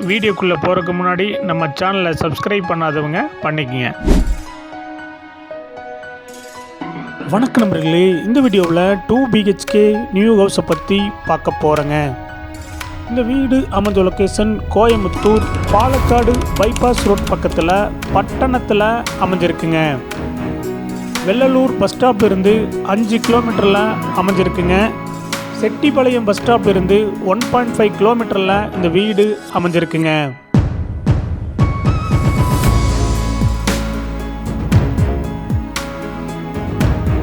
வீடியோக்குள்ளே போகிறதுக்கு முன்னாடி நம்ம சேனலை சப்ஸ்கிரைப் பண்ணாதவங்க பண்ணிக்கங்க. வணக்கம் நண்பர்களே, இந்த வீடியோவில் 2 BHK நியூ ஹவுஸை பற்றி பார்க்க போகிறேங்க. இந்த வீடு அமைஞ்ச location Coimbatore Palakkad bypass road பக்கத்தில் பட்டணத்தில் அமைஞ்சிருக்குங்க. வெள்ளலூர் பஸ் ஸ்டாப் இருந்து 5 கிலோமீட்டரில் அமைஞ்சிருக்குங்க. செட்டிப்பாளையம் பஸ் ஸ்டாப் இருந்து 1.5 கிலோமீட்டரில் இந்த வீடு அமைஞ்சிருக்குங்க.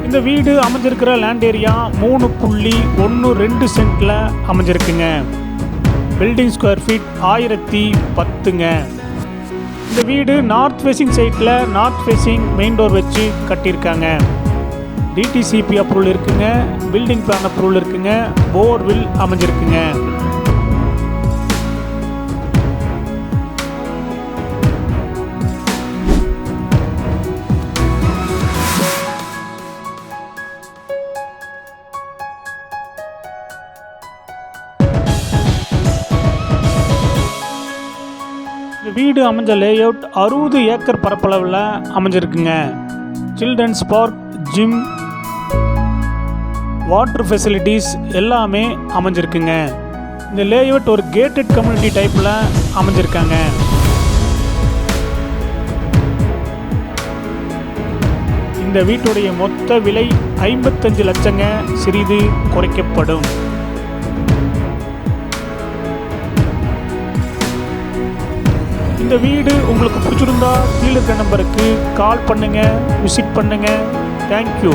இந்த வீடு அமைஞ்சிருக்கிற லேண்ட் ஏரியா 3.12 சென்ட்டில் அமைஞ்சிருக்குங்க. பில்டிங் ஸ்கொயர் ஃபீட் 1010ங்க. இந்த வீடு நார்த் ஃபேசிங் சைட்டில் நார்த் ஃபேசிங் மெயின் டோர் வச்சு கட்டியிருக்காங்க. டிடிசிபி அப்ரூவல் இருக்குங்க, பில்டிங் பிளான் அப்ரூவல் இருக்குங்க, போர்வில் அமைஞ்சிருக்குங்க. இந்த வீடு அமைஞ்ச லேஅவுட் 60 ஏக்கர் பரப்பளவில் அமைஞ்சிருக்குங்க. Children's park, gym, water facilities எல்லாமே அமைஞ்சிருக்குங்க. இந்த லேஅவுட் ஒரு கேட்டட் கம்யூனிட்டி டைப்பில் அமைஞ்சிருக்காங்க. இந்த வீட்டுடைய மொத்த விலை 55 லட்சங்க, சிறிது குறைக்கப்படும். இந்த வீடு உங்களுக்கு பிடிச்சிருந்தா கீழே இருக்க நம்பருக்கு கால் பண்ணுங்கள், விசிட் பண்ணுங்கள். தேங்க்யூ.